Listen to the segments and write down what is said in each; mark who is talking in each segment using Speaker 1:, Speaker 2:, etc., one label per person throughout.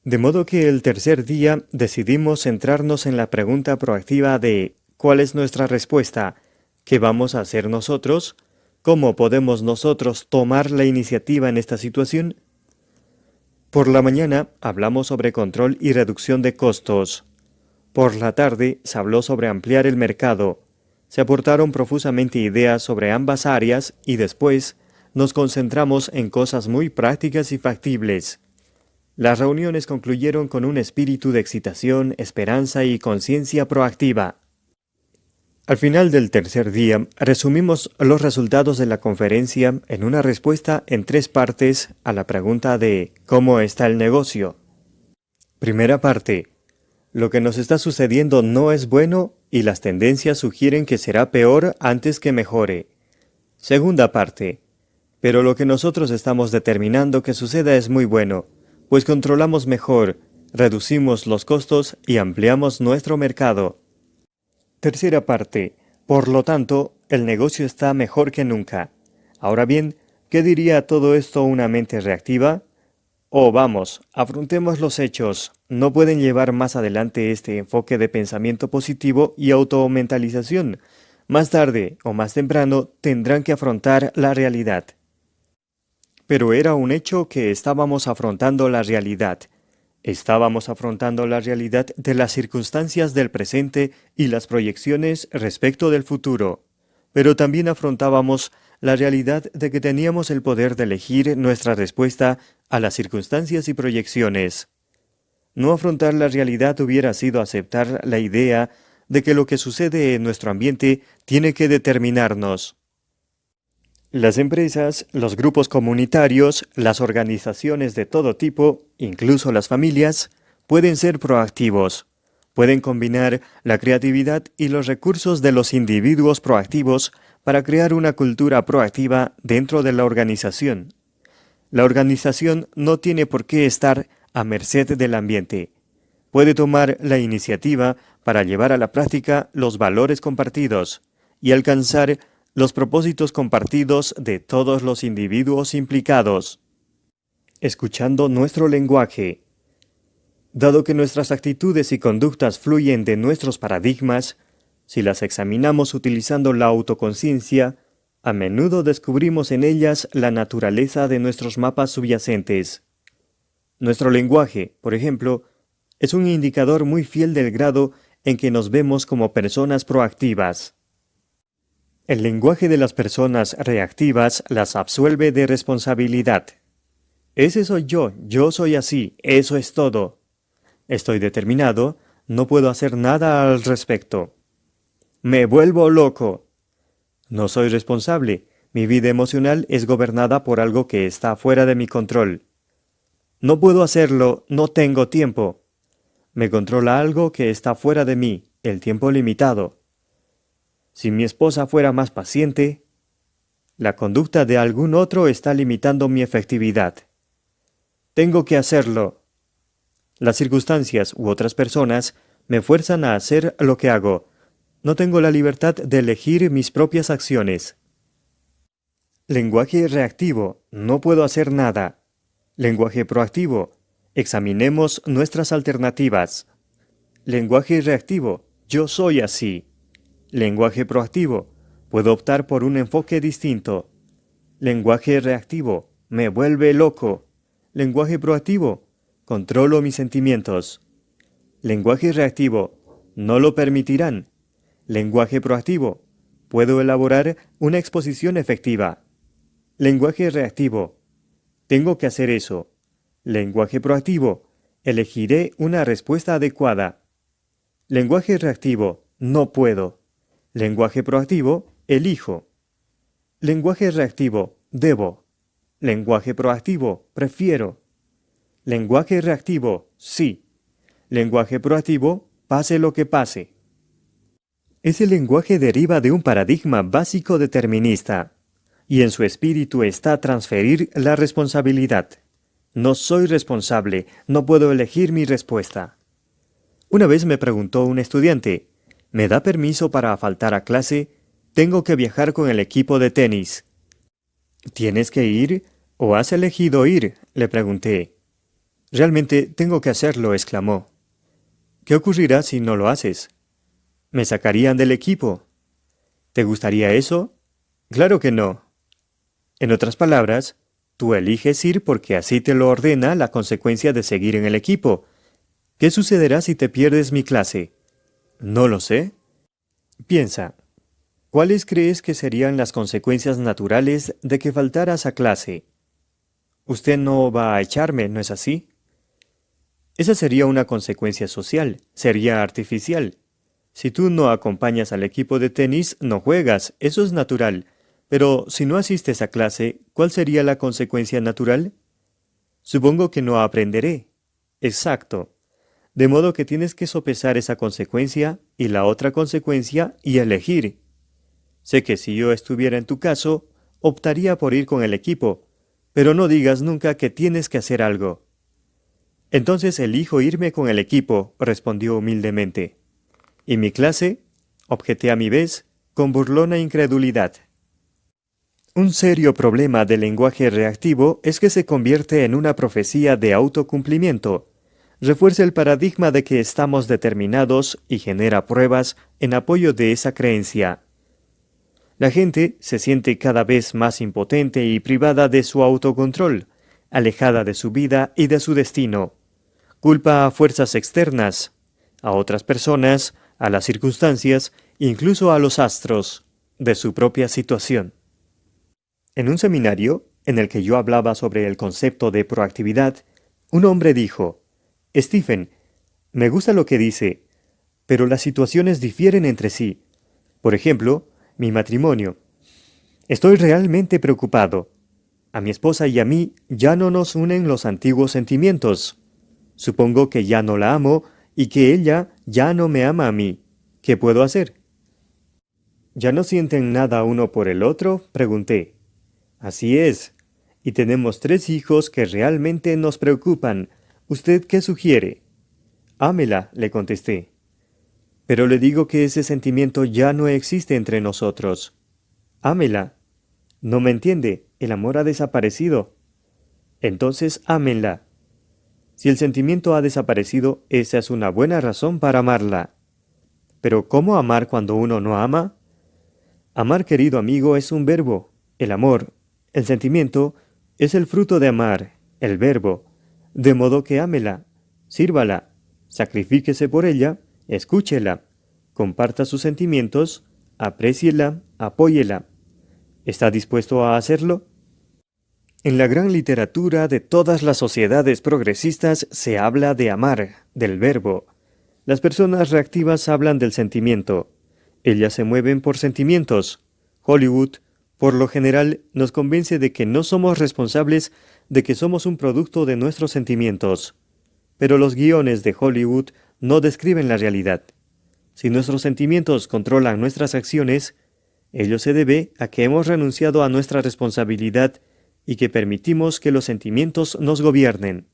Speaker 1: De modo que el tercer día decidimos centrarnos en la pregunta proactiva de ¿cuál es nuestra respuesta? ¿Qué vamos a hacer nosotros? ¿Cómo podemos nosotros tomar la iniciativa en esta situación? Por la mañana hablamos sobre control y reducción de costos. Por la tarde se habló sobre ampliar el mercado. Se aportaron profusamente ideas sobre ambas áreas y después nos concentramos en cosas muy prácticas y factibles. Las reuniones concluyeron con un espíritu de excitación, esperanza y conciencia proactiva. Al final del tercer día, resumimos los resultados de la conferencia en una respuesta en 3 partes a la pregunta de ¿cómo está el negocio? Primera parte. Lo que nos está sucediendo no es bueno y las tendencias sugieren que será peor antes que mejore. Segunda parte. Pero lo que nosotros estamos determinando que suceda es muy bueno, pues controlamos mejor, reducimos los costos y ampliamos nuestro mercado. Tercera parte. Por lo tanto, el negocio está mejor que nunca. Ahora bien, ¿qué diría todo esto una mente reactiva? Oh, vamos, afrontemos los hechos. No pueden llevar más adelante este enfoque de pensamiento positivo y automentalización. Más tarde o más temprano tendrán que afrontar la realidad. Pero era un hecho que estábamos afrontando la realidad. Estábamos afrontando la realidad de las circunstancias del presente y las proyecciones respecto del futuro. Pero también afrontábamos la realidad de que teníamos el poder de elegir nuestra respuesta a las circunstancias y proyecciones. No afrontar la realidad hubiera sido aceptar la idea de que lo que sucede en nuestro ambiente tiene que determinarnos. Las empresas, los grupos comunitarios, las organizaciones de todo tipo, incluso las familias, pueden ser proactivos. Pueden combinar la creatividad y los recursos de los individuos proactivos para crear una cultura proactiva dentro de la organización. La organización no tiene por qué estar a merced del ambiente. Puede tomar la iniciativa para llevar a la práctica los valores compartidos y alcanzar los propósitos compartidos de todos los individuos implicados. Escuchando nuestro lenguaje. Dado que nuestras actitudes y conductas fluyen de nuestros paradigmas, si las examinamos utilizando la autoconciencia, a menudo descubrimos en ellas la naturaleza de nuestros mapas subyacentes. Nuestro lenguaje, por ejemplo, es un indicador muy fiel del grado en que nos vemos como personas proactivas. El lenguaje de las personas reactivas las absuelve de responsabilidad. Ese soy yo soy así, eso es todo. Estoy determinado, no puedo hacer nada al respecto. Me vuelvo loco. No soy responsable, mi vida emocional es gobernada por algo que está fuera de mi control. No puedo hacerlo, no tengo tiempo. Me controla algo que está fuera de mí, el tiempo limitado. Si mi esposa fuera más paciente, la conducta de algún otro está limitando mi efectividad. Tengo que hacerlo. Las circunstancias u otras personas me fuerzan a hacer lo que hago. No tengo la libertad de elegir mis propias acciones. Lenguaje reactivo. No puedo hacer nada. Lenguaje proactivo. Examinemos nuestras alternativas. Lenguaje reactivo. Yo soy así. Lenguaje proactivo. Puedo optar por un enfoque distinto. Lenguaje reactivo. Me vuelve loco. Lenguaje proactivo. Controlo mis sentimientos. Lenguaje reactivo. No lo permitirán. Lenguaje proactivo. Puedo elaborar una exposición efectiva. Lenguaje reactivo. Tengo que hacer eso. Lenguaje proactivo. Elegiré una respuesta adecuada. Lenguaje reactivo. No puedo. Lenguaje proactivo. Elijo. Lenguaje reactivo. Debo. Lenguaje proactivo. Prefiero. Lenguaje reactivo. Sí. Lenguaje proactivo. Pase lo que pase. Ese lenguaje deriva de un paradigma básico determinista, y en su espíritu está transferir la responsabilidad. No soy responsable, no puedo elegir mi respuesta. Una vez me preguntó un estudiante, ¿me da permiso para faltar a clase? Tengo que viajar con el equipo de tenis. ¿Tienes que ir o has elegido ir?, le pregunté. Realmente tengo que hacerlo, exclamó. ¿Qué ocurrirá si no lo haces? Me sacarían del equipo. ¿Te gustaría eso? Claro que no. En otras palabras, tú eliges ir porque así te lo ordena la consecuencia de seguir en el equipo. ¿Qué sucederá si te pierdes mi clase? No lo sé. Piensa, ¿cuáles crees que serían las consecuencias naturales de que faltaras a clase? Usted no va a echarme, ¿no es así? Esa sería una consecuencia social, sería artificial. Si tú no acompañas al equipo de tenis, no juegas, eso es natural. Pero si no asistes a clase, ¿cuál sería la consecuencia natural? Supongo que no aprenderé. Exacto. De modo que tienes que sopesar esa consecuencia y la otra consecuencia y elegir. Sé que si yo estuviera en tu caso, optaría por ir con el equipo, pero no digas nunca que tienes que hacer algo. Entonces elijo irme con el equipo, respondió humildemente. ¿Y mi clase? Objeté a mi vez, con burlona incredulidad. Un serio problema del lenguaje reactivo es que se convierte en una profecía de autocumplimiento. Refuerza el paradigma de que estamos determinados y genera pruebas en apoyo de esa creencia. La gente se siente cada vez más impotente y privada de su autocontrol, alejada de su vida y de su destino. Culpa a fuerzas externas, a otras personas, a las circunstancias, incluso a los astros, de su propia situación. En un seminario, en el que yo hablaba sobre el concepto de proactividad, un hombre dijo: Stephen, me gusta lo que dice, pero las situaciones difieren entre sí. Por ejemplo, mi matrimonio. Estoy realmente preocupado. A mi esposa y a mí ya no nos unen los antiguos sentimientos. Supongo que ya no la amo y que ella ya no me ama a mí. ¿Qué puedo hacer? ¿Ya no sienten nada uno por el otro?, pregunté. Así es. Y tenemos 3 hijos que realmente nos preocupan. ¿Usted qué sugiere? Ámela, le contesté. Pero le digo que ese sentimiento ya no existe entre nosotros. Ámela. No me entiende, el amor ha desaparecido. Entonces ámenla. Si el sentimiento ha desaparecido, esa es una buena razón para amarla. Pero ¿cómo amar cuando uno no ama? Amar, querido amigo, es un verbo. El amor, el sentimiento, es el fruto de amar, el verbo. De modo que ámela, sírvala, sacrifíquese por ella, escúchela, comparta sus sentimientos, apréciela, apóyela. ¿Está dispuesto a hacerlo? En la gran literatura de todas las sociedades progresistas se habla de amar, del verbo. Las personas reactivas hablan del sentimiento. Ellas se mueven por sentimientos. Hollywood, por lo general, nos convence de que no somos responsables, de que somos un producto de nuestros sentimientos. Pero los guiones de Hollywood no describen la realidad. Si nuestros sentimientos controlan nuestras acciones, ello se debe a que hemos renunciado a nuestra responsabilidad y que permitimos que los sentimientos nos gobiernen.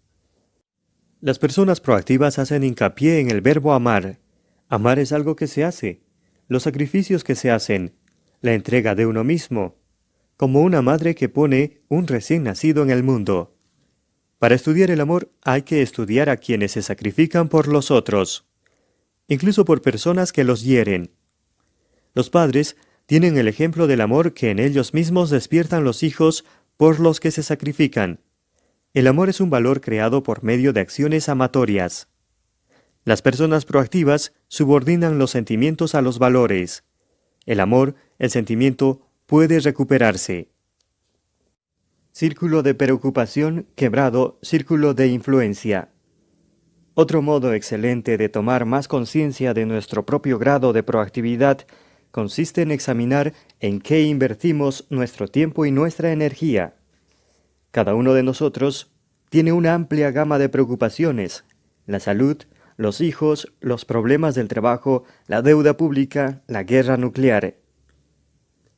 Speaker 1: Las personas proactivas hacen hincapié en el verbo amar. Amar es algo que se hace, los sacrificios que se hacen, la entrega de uno mismo, como una madre que pone un recién nacido en el mundo. Para estudiar el amor hay que estudiar a quienes se sacrifican por los otros, incluso por personas que los hieren. Los padres tienen el ejemplo del amor que en ellos mismos despiertan los hijos por los que se sacrifican. El amor es un valor creado por medio de acciones amatorias. Las personas proactivas subordinan los sentimientos a los valores. El amor, el sentimiento, puede recuperarse. Círculo de preocupación quebrado, círculo de influencia. Otro modo excelente de tomar más conciencia de nuestro propio grado de proactividad consiste en examinar en qué invertimos nuestro tiempo y nuestra energía. Cada uno de nosotros tiene una amplia gama de preocupaciones: la salud, los hijos, los problemas del trabajo, la deuda pública, la guerra nuclear.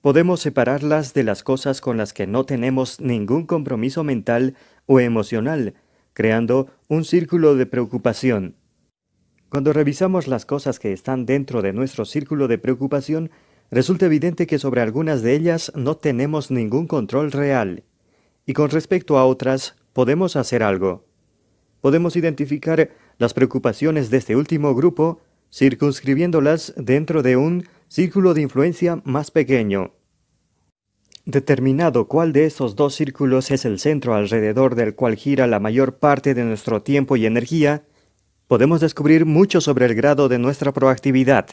Speaker 1: Podemos separarlas de las cosas con las que no tenemos ningún compromiso mental o emocional, creando un círculo de preocupación. Cuando revisamos las cosas que están dentro de nuestro círculo de preocupación, resulta evidente que sobre algunas de ellas no tenemos ningún control real, y con respecto a otras podemos hacer algo. podemos identificar las preocupaciones de este último grupo, circunscribiéndolas dentro de un círculo de influencia más pequeño. Determinado cuál de estos dos círculos es el centro alrededor del cual gira la mayor parte de nuestro tiempo y energía, podemos descubrir mucho sobre el grado de nuestra proactividad.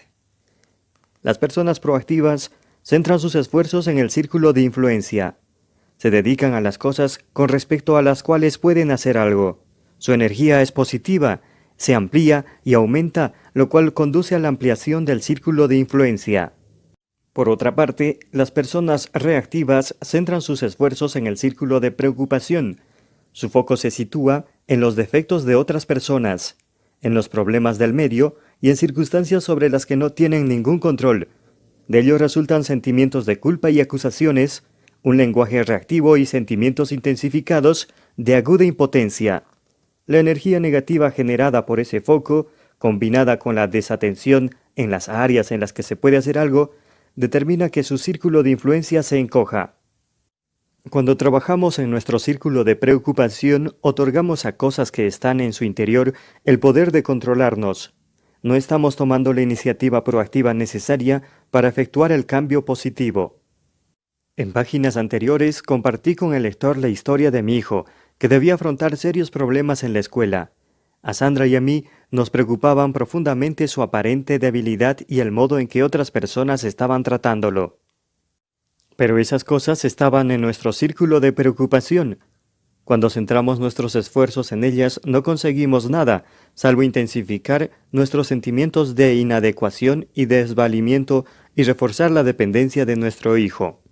Speaker 1: Las personas proactivas centran sus esfuerzos en el círculo de influencia. Se dedican a las cosas con respecto a las cuales pueden hacer algo. Su energía es positiva, se amplía y aumenta, lo cual conduce a la ampliación del círculo de influencia. Por otra parte, las personas reactivas centran sus esfuerzos en el círculo de preocupación. Su foco se sitúa en los defectos de otras personas, en los problemas del medio y en circunstancias sobre las que no tienen ningún control. De ello resultan sentimientos de culpa y acusaciones, un lenguaje reactivo y sentimientos intensificados de aguda impotencia. La energía negativa generada por ese foco, combinada con la desatención en las áreas en las que se puede hacer algo, determina que su círculo de influencia se encoja. Cuando trabajamos en nuestro círculo de preocupación, otorgamos a cosas que están en su interior el poder de controlarnos. No estamos tomando la iniciativa proactiva necesaria para efectuar el cambio positivo. En páginas anteriores compartí con el lector la historia de mi hijo, que debía afrontar serios problemas en la escuela. A Sandra y a mí nos preocupaban profundamente su aparente debilidad y el modo en que otras personas estaban tratándolo. Pero esas cosas estaban en nuestro círculo de preocupación. Cuando centramos nuestros esfuerzos en ellas, no conseguimos nada, salvo intensificar nuestros sentimientos de inadecuación y desvalimiento y reforzar la dependencia de nuestro hijo.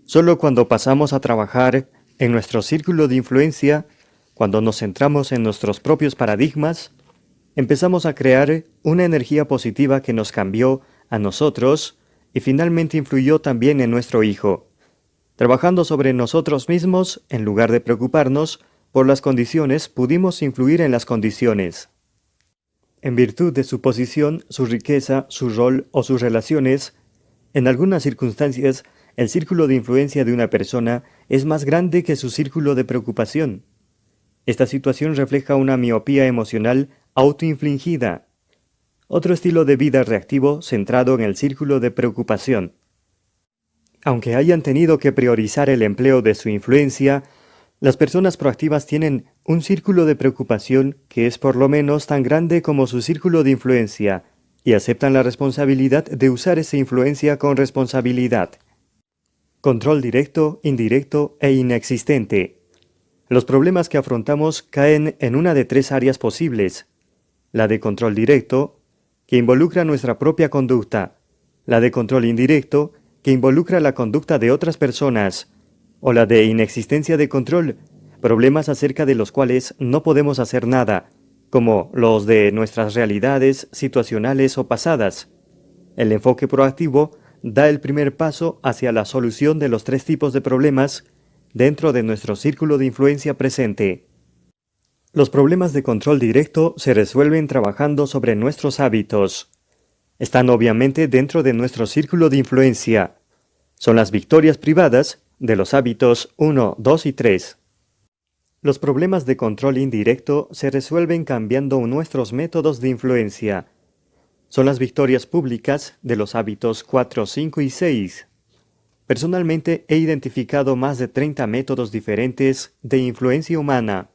Speaker 1: Solo cuando pasamos a trabajar en nuestro círculo de influencia, cuando nos centramos en nuestros propios paradigmas, empezamos a crear una energía positiva que nos cambió a nosotros y finalmente influyó también en nuestro hijo. Trabajando sobre nosotros mismos, en lugar de preocuparnos por las condiciones, pudimos influir en las condiciones. En virtud de su posición, su riqueza, su rol o sus relaciones, en algunas circunstancias, el círculo de influencia de una persona es más grande que su círculo de preocupación. Esta situación refleja una miopía emocional autoinfligida, otro estilo de vida reactivo centrado en el círculo de preocupación. Aunque hayan tenido que priorizar el empleo de su influencia, las personas proactivas tienen un círculo de preocupación que es por lo menos tan grande como su círculo de influencia y aceptan la responsabilidad de usar esa influencia con responsabilidad. Control directo, indirecto e inexistente. Los problemas que afrontamos caen en una de tres áreas posibles: la de control directo, que involucra nuestra propia conducta; la de control indirecto, que involucra la conducta de otras personas; o la de inexistencia de control, problemas acerca de los cuales no podemos hacer nada, como los de nuestras realidades situacionales o pasadas. El enfoque proactivo da el primer paso hacia la solución de los tres tipos de problemas dentro de nuestro círculo de influencia presente. Los problemas de control directo se resuelven trabajando sobre nuestros hábitos. Están obviamente dentro de nuestro círculo de influencia. Son las victorias privadas de los hábitos 1, 2 y 3. Los problemas de control indirecto se resuelven cambiando nuestros métodos de influencia. Son las victorias públicas de los hábitos 4, 5 y 6. Personalmente he identificado más de 30 métodos diferentes de influencia humana,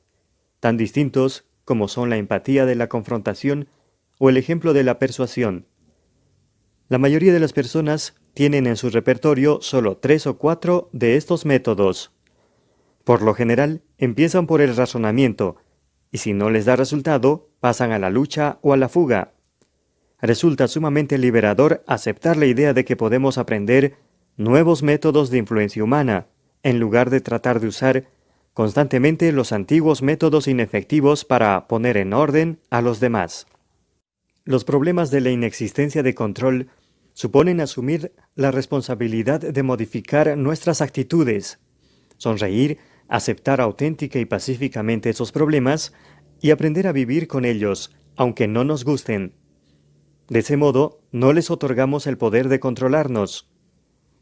Speaker 1: tan distintos como son la empatía de la confrontación o el ejemplo de la persuasión. La mayoría de las personas tienen en su repertorio solo 3 o 4 de estos métodos. Por lo general, empiezan por el razonamiento, y si no les da resultado, pasan a la lucha o a la fuga. Resulta sumamente liberador aceptar la idea de que podemos aprender nuevos métodos de influencia humana, en lugar de tratar de usar constantemente los antiguos métodos inefectivos para poner en orden a los demás. Los problemas de la inexistencia de control suponen asumir la responsabilidad de modificar nuestras actitudes, sonreír, aceptar auténtica y pacíficamente esos problemas y aprender a vivir con ellos, aunque no nos gusten. De ese modo, no les otorgamos el poder de controlarnos.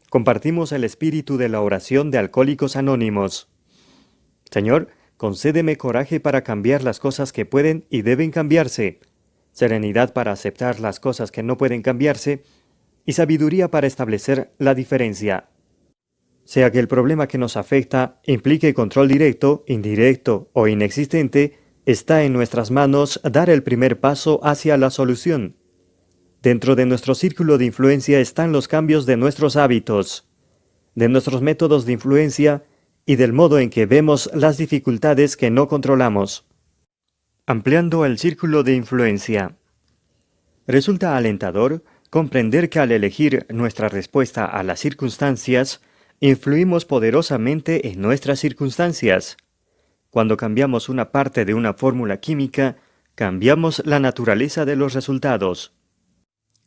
Speaker 1: Compartimos el espíritu de la oración de Alcohólicos Anónimos. Señor, Concédeme coraje para cambiar las cosas que pueden y deben cambiarse, serenidad para aceptar las cosas que no pueden cambiarse, y sabiduría para establecer la diferencia. Sea que el problema que nos afecta implique control directo, indirecto o inexistente, está en nuestras manos dar el primer paso hacia la solución. Dentro de nuestro círculo de influencia están los cambios de nuestros hábitos, de nuestros métodos de influencia y del modo en que vemos las dificultades que no controlamos. Ampliando el círculo de influencia. Resulta alentador comprender que al elegir nuestra respuesta a las circunstancias, influimos poderosamente en nuestras circunstancias. Cuando cambiamos una parte de una fórmula química, cambiamos la naturaleza de los resultados.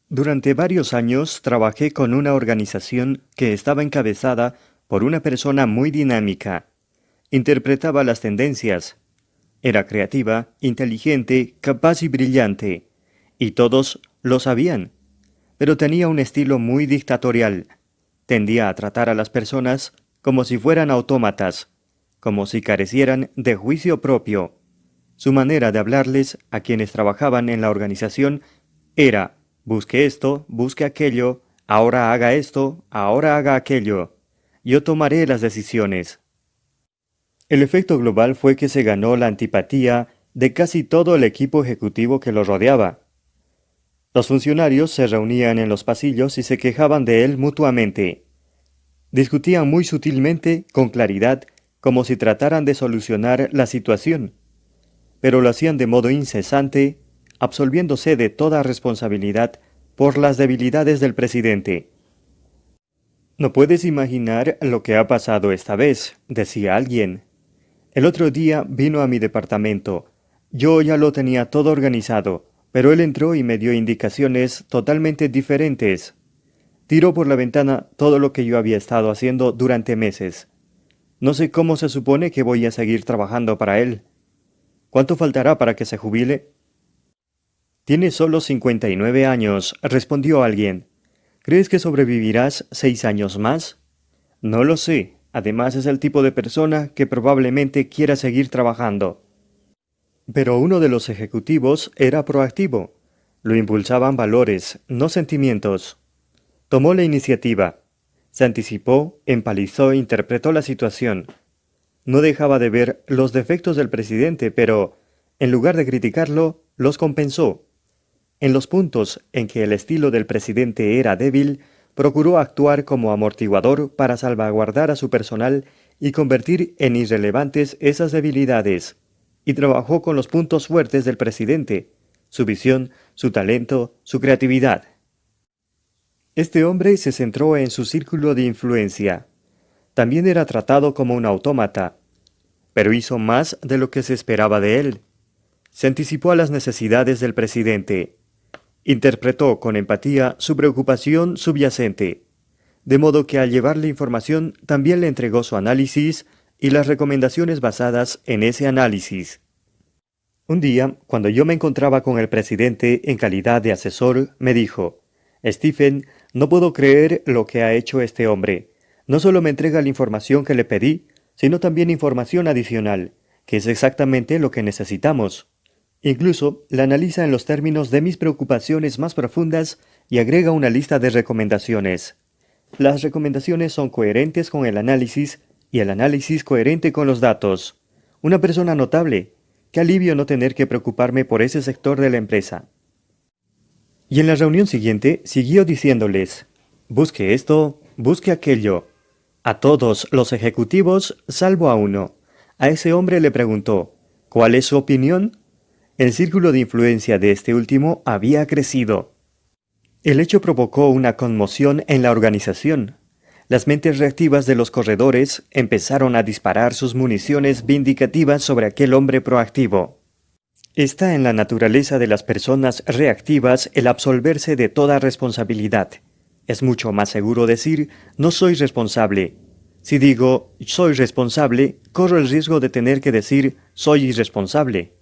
Speaker 1: Durante varios años trabajé con una organización que estaba encabezada por una persona muy dinámica. Interpretaba las tendencias. Era creativa, inteligente, capaz y brillante. Y todos lo sabían. Pero tenía un estilo muy dictatorial. Tendía a tratar a las personas como si fueran autómatas, como si carecieran de juicio propio. Su manera de hablarles a quienes trabajaban en la organización era: busque esto, busque aquello, ahora haga esto, ahora haga aquello. Yo tomaré las decisiones. El efecto global fue que se ganó la antipatía de casi todo el equipo ejecutivo que lo rodeaba. Los funcionarios se reunían en los pasillos y se quejaban de él mutuamente. Discutían muy sutilmente, con claridad, como si trataran de solucionar la situación, pero lo hacían de modo incesante, absolviéndose de toda responsabilidad por las debilidades del presidente. «No puedes imaginar lo que ha pasado esta vez», decía alguien. «El otro día vino a mi departamento. Yo ya lo tenía todo organizado, pero él entró y me dio indicaciones totalmente diferentes. Tiró por la ventana todo lo que yo había estado haciendo durante meses. No sé cómo se supone que voy a seguir trabajando para él. ¿Cuánto faltará para que se jubile?» «Tiene solo 59 años», respondió alguien. «¿Crees que sobrevivirás 6 años más?» «No lo sé. Además es el tipo de persona que probablemente quiera seguir trabajando». Pero uno de los ejecutivos era proactivo. Lo impulsaban valores, no sentimientos. Tomó la iniciativa. Se anticipó, empalizó e interpretó la situación. No dejaba de ver los defectos del presidente, pero, en lugar de criticarlo, los compensó. En los puntos en que el estilo del presidente era débil, procuró actuar como amortiguador para salvaguardar a su personal y convertir en irrelevantes esas debilidades, y trabajó con los puntos fuertes del presidente, su visión, su talento, su creatividad. Este hombre se centró en su círculo de influencia. También era tratado como un autómata, pero hizo más de lo que se esperaba de él. Se anticipó a las necesidades del presidente. Interpretó con empatía su preocupación subyacente, de modo que al llevarle información también le entregó su análisis y las recomendaciones basadas en ese análisis. Un día, cuando yo me encontraba con el presidente en calidad de asesor, me dijo: «Stephen, no puedo creer lo que ha hecho este hombre. No solo me entrega la información que le pedí, sino también información adicional, que es exactamente lo que necesitamos. Incluso la analiza en los términos de mis preocupaciones más profundas y agrega una lista de recomendaciones. Las recomendaciones son coherentes con el análisis y el análisis coherente con los datos. Una persona notable. Qué alivio no tener que preocuparme por ese sector de la empresa». Y en la reunión siguiente siguió diciéndoles: «Busque esto, busque aquello». A todos los ejecutivos, salvo a uno. A ese hombre le preguntó: «¿Cuál es su opinión?». El círculo de influencia de este último había crecido. El hecho provocó una conmoción en la organización. Las mentes reactivas de los corredores empezaron a disparar sus municiones vindicativas sobre aquel hombre proactivo. Está en la naturaleza de las personas reactivas el absolverse de toda responsabilidad. Es mucho más seguro decir: «no soy responsable». Si digo «soy responsable», corro el riesgo de tener que decir «soy irresponsable».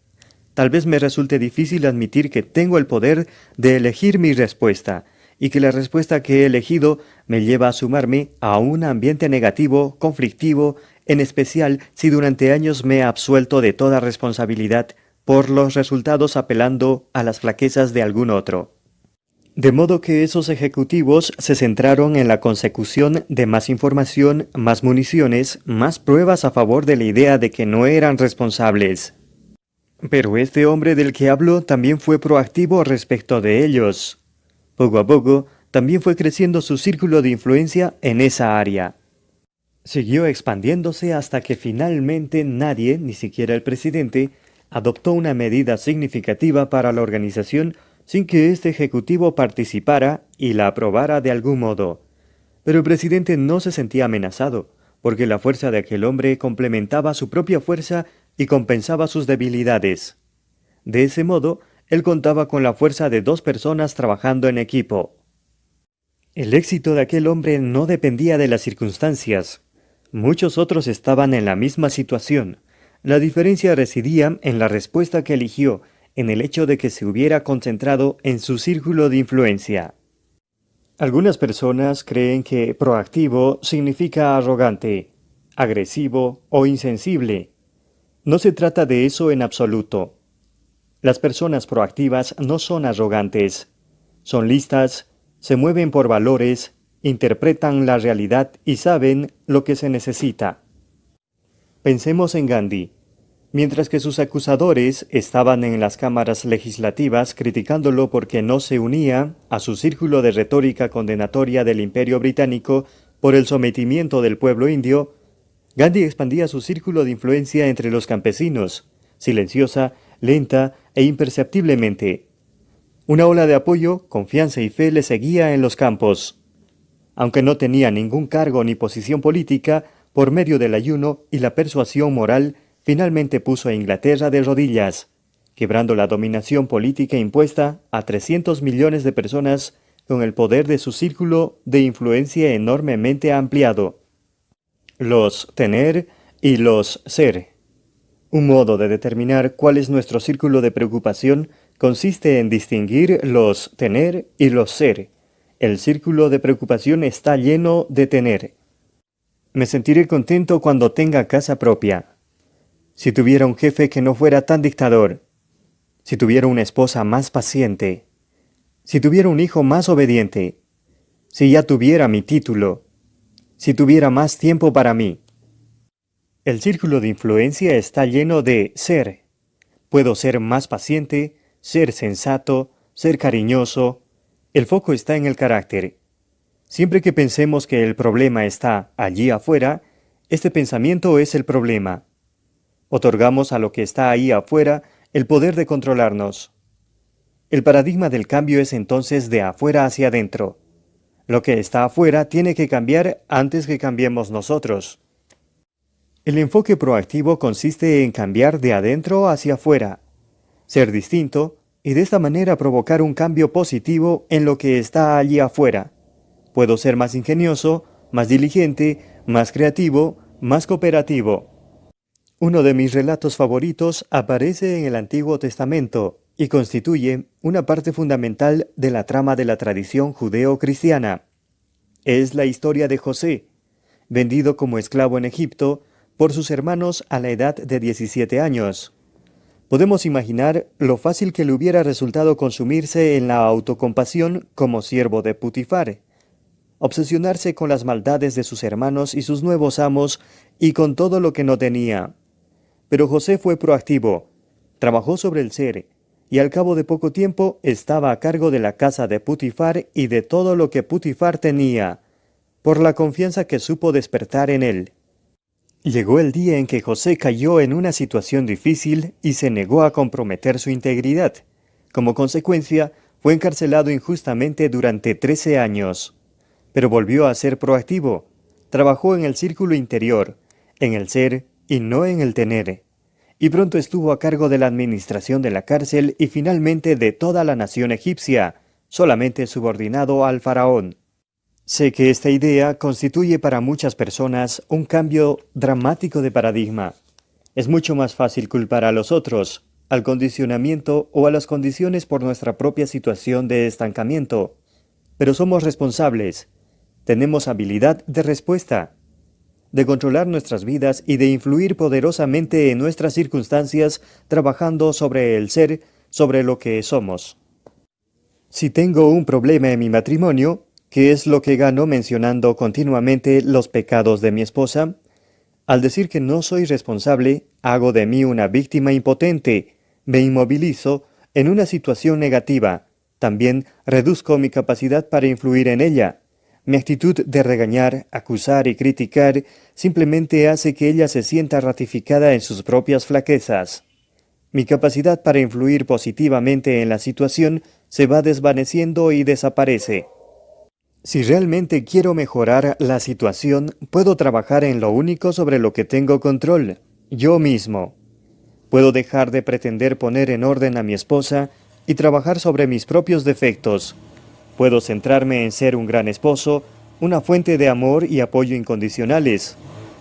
Speaker 1: Tal vez me resulte difícil admitir que tengo el poder de elegir mi respuesta, y que la respuesta que he elegido me lleva a sumarme a un ambiente negativo, conflictivo en especial si durante años me he absuelto de toda responsabilidad por los resultados apelando a las flaquezas de algún otro. De modo que esos ejecutivos se centraron en la consecución de más información, más municiones, más pruebas a favor de la idea de que no eran responsables. Pero este hombre del que hablo también fue proactivo respecto de ellos. Poco a poco, también fue creciendo su círculo de influencia en esa área. Siguió expandiéndose hasta que finalmente nadie, ni siquiera el presidente, adoptó una medida significativa para la organización sin que este ejecutivo participara y la aprobara de algún modo. Pero el presidente no se sentía amenazado, porque la fuerza de aquel hombre complementaba su propia fuerza y compensaba sus debilidades. De ese modo, él contaba con la fuerza de 2 personas trabajando en equipo. El éxito de aquel hombre no dependía de las circunstancias. Muchos otros estaban en la misma situación. La diferencia residía en la respuesta que eligió, en el hecho de que se hubiera concentrado en su círculo de influencia. Algunas personas creen que proactivo significa arrogante, agresivo o insensible. No se trata de eso en absoluto. Las personas proactivas no son arrogantes. Son listas, se mueven por valores, interpretan la realidad y saben lo que se necesita. Pensemos en Gandhi. Mientras que sus acusadores estaban en las cámaras legislativas criticándolo porque no se unía a su círculo de retórica condenatoria del Imperio Británico por el sometimiento del pueblo indio, Gandhi expandía su círculo de influencia entre los campesinos, silenciosa, lenta e imperceptiblemente. Una ola de apoyo, confianza y fe le seguía en los campos. Aunque no tenía ningún cargo ni posición política, por medio del ayuno y la persuasión moral, finalmente puso a Inglaterra de rodillas, quebrando la dominación política impuesta a 300 millones de personas con el poder de su círculo de influencia enormemente ampliado. Los tener y los ser. Un modo de determinar cuál es nuestro círculo de preocupación consiste en distinguir los tener y los ser. El círculo de preocupación está lleno de tener. Me sentiré contento cuando tenga casa propia. Si tuviera un jefe que no fuera tan dictador, si tuviera una esposa más paciente, si tuviera un hijo más obediente, si ya tuviera mi título, si tuviera más tiempo para mí. El círculo de influencia está lleno de ser. Puedo ser más paciente, ser sensato, ser cariñoso. El foco está en el carácter. Siempre que pensemos que el problema está allí afuera, este pensamiento es el problema. Otorgamos a lo que está ahí afuera el poder de controlarnos. El paradigma del cambio es entonces de afuera hacia adentro. Lo que está afuera tiene que cambiar antes que cambiemos nosotros. El enfoque proactivo consiste en cambiar de adentro hacia afuera, ser distinto y de esta manera provocar un cambio positivo en lo que está allí afuera. Puedo ser más ingenioso, más diligente, más creativo, más cooperativo. Uno de mis relatos favoritos aparece en el Antiguo Testamento y constituye una parte fundamental de la trama de la tradición judeo-cristiana. Es la historia de José, vendido como esclavo en Egipto por sus hermanos a la edad de 17 años. Podemos imaginar lo fácil que le hubiera resultado consumirse en la autocompasión como siervo de Putifar, obsesionarse con las maldades de sus hermanos y sus nuevos amos y con todo lo que no tenía. Pero José fue proactivo, trabajó sobre el ser, y al cabo de poco tiempo estaba a cargo de la casa de Putifar y de todo lo que Putifar tenía, por la confianza que supo despertar en él. Llegó el día en que José cayó en una situación difícil y se negó a comprometer su integridad. Como consecuencia, fue encarcelado injustamente durante 13 años. Pero volvió a ser proactivo. Trabajó en el círculo interior, en el ser y no en el tener. Y pronto estuvo a cargo de la administración de la cárcel y finalmente de toda la nación egipcia, solamente subordinado al faraón. Sé que esta idea constituye para muchas personas un cambio dramático de paradigma. Es mucho más fácil culpar a los otros, al condicionamiento o a las condiciones por nuestra propia situación de estancamiento. Pero somos responsables. Tenemos habilidad de respuesta. de controlar nuestras vidas y de influir poderosamente en nuestras circunstancias, trabajando sobre el ser, sobre lo que somos. Si tengo un problema en mi matrimonio, ¿qué es lo que gano mencionando continuamente los pecados de mi esposa? Al decir que no soy responsable, hago de mí una víctima impotente, me inmovilizo en una situación negativa, también reduzco mi capacidad para influir en ella. Mi actitud de regañar, acusar y criticar simplemente hace que ella se sienta ratificada en sus propias flaquezas. Mi capacidad para influir positivamente en la situación se va desvaneciendo y desaparece. Si realmente quiero mejorar la situación, puedo trabajar en lo único sobre lo que tengo control, yo mismo. Puedo dejar de pretender poner en orden a mi esposa y trabajar sobre mis propios defectos. Puedo centrarme en ser un gran esposo, una fuente de amor y apoyo incondicionales.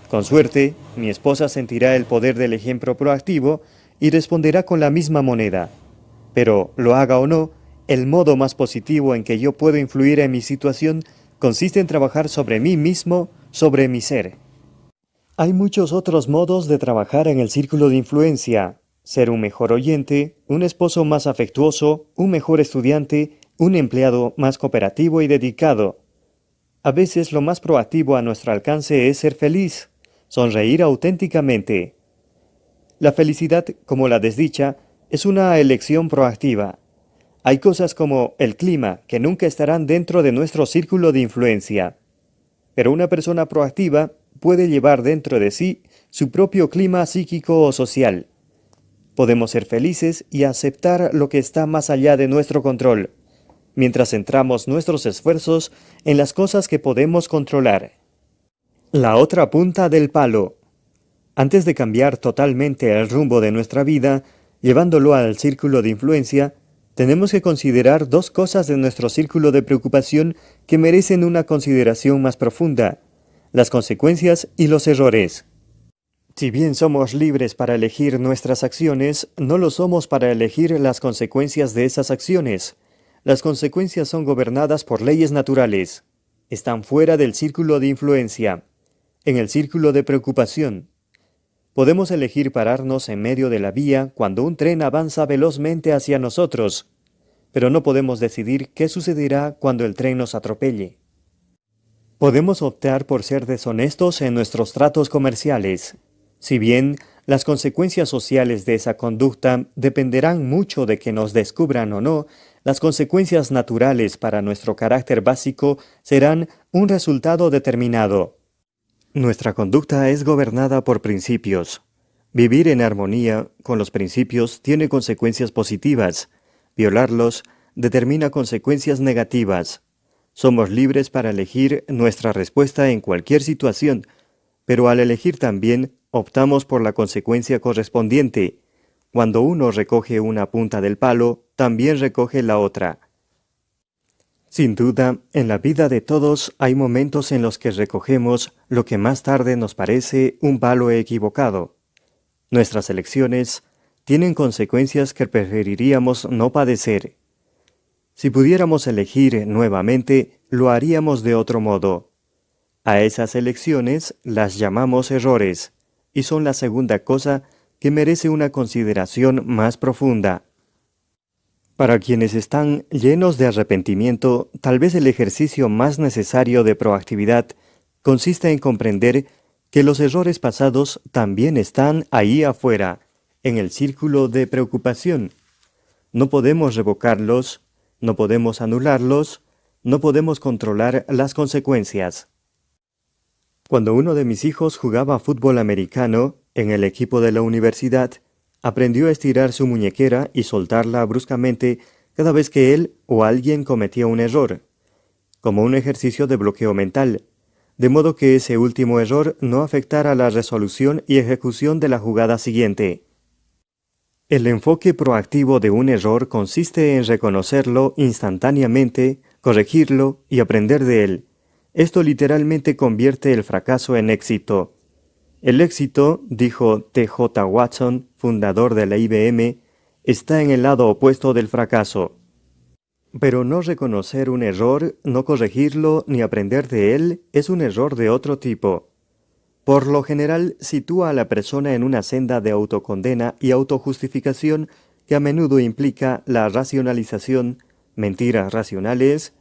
Speaker 1: Con suerte, mi esposa sentirá el poder del ejemplo proactivo y responderá con la misma moneda. Pero, lo haga o no, el modo más positivo en que yo puedo influir en mi situación consiste en trabajar sobre mí mismo, sobre mi ser. Hay muchos otros modos de trabajar en el círculo de influencia. Ser un mejor oyente, un esposo más afectuoso, un mejor estudiante, un empleado más cooperativo y dedicado. A veces lo más proactivo a nuestro alcance es ser feliz, sonreír auténticamente. La felicidad, como la desdicha, es una elección proactiva. Hay cosas como el clima que nunca estarán dentro de nuestro círculo de influencia. Pero una persona proactiva puede llevar dentro de sí su propio clima psíquico o social. Podemos ser felices y aceptar lo que está más allá de nuestro control, mientras centramos nuestros esfuerzos en las cosas que podemos controlar. La otra punta del palo. Antes de cambiar totalmente el rumbo de nuestra vida, llevándolo al círculo de influencia, tenemos que considerar dos cosas de nuestro círculo de preocupación que merecen una consideración más profunda: las consecuencias y los errores. Si bien somos libres para elegir nuestras acciones, no lo somos para elegir las consecuencias de esas acciones. Las consecuencias son gobernadas por leyes naturales. Están fuera del círculo de influencia, en el círculo de preocupación. Podemos elegir pararnos en medio de la vía cuando un tren avanza velozmente hacia nosotros, pero no podemos decidir qué sucederá cuando el tren nos atropelle. Podemos optar por ser deshonestos en nuestros tratos comerciales. Si bien las consecuencias sociales de esa conducta dependerán mucho de que nos descubran o no, las consecuencias naturales para nuestro carácter básico serán un resultado determinado. Nuestra conducta es gobernada por principios. Vivir en armonía con los principios tiene consecuencias positivas. Violarlos determina consecuencias negativas. Somos libres para elegir nuestra respuesta en cualquier situación, pero al elegir también optamos por la consecuencia correspondiente. Cuando uno recoge una punta del palo, también recoge la otra. Sin duda, en la vida de todos hay momentos en los que recogemos lo que más tarde nos parece un palo equivocado. Nuestras elecciones tienen consecuencias que preferiríamos no padecer. Si pudiéramos elegir nuevamente, lo haríamos de otro modo. A esas elecciones las llamamos errores, y son la segunda cosa que merece una consideración más profunda. Para quienes están llenos de arrepentimiento, tal vez el ejercicio más necesario de proactividad consiste en comprender que los errores pasados también están ahí afuera, en el círculo de preocupación. No podemos revocarlos, no podemos anularlos, no podemos controlar las consecuencias. Cuando uno de mis hijos jugaba fútbol americano en el equipo de la universidad, aprendió a estirar su muñequera y soltarla bruscamente cada vez que él o alguien cometía un error, como un ejercicio de bloqueo mental, de modo que ese último error no afectara la resolución y ejecución de la jugada siguiente. El enfoque proactivo de un error consiste en reconocerlo instantáneamente, corregirlo y aprender de él. Esto literalmente convierte el fracaso en éxito. El éxito, dijo T.J. Watson, fundador de la IBM, está en el lado opuesto del fracaso. Pero no reconocer un error, no corregirlo ni aprender de él es un error de otro tipo. por lo general sitúa a la persona en una senda de autocondena y autojustificación que a menudo implica la racionalización, mentiras racionales,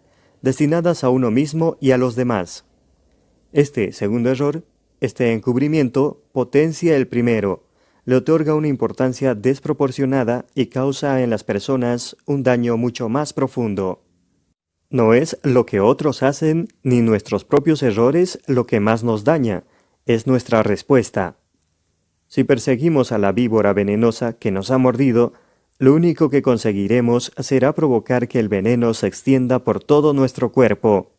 Speaker 1: destinadas a uno mismo y a los demás. Este segundo error, este encubrimiento, potencia el primero, le otorga una importancia desproporcionada y causa en las personas un daño mucho más profundo. No es lo que otros hacen ni nuestros propios errores lo que más nos daña, es nuestra respuesta. Si perseguimos a la víbora venenosa que nos ha mordido, lo único que conseguiremos será provocar que el veneno se extienda por todo nuestro cuerpo.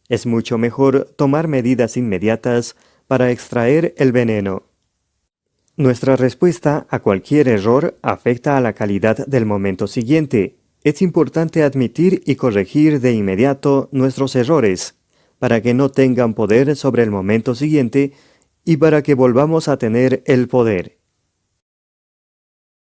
Speaker 1: Es mucho mejor tomar medidas inmediatas para extraer el veneno. Nuestra respuesta a cualquier error afecta a la calidad del momento siguiente. Es importante admitir y corregir de inmediato nuestros errores, para que no tengan poder sobre el momento siguiente y para que volvamos a tener el poder.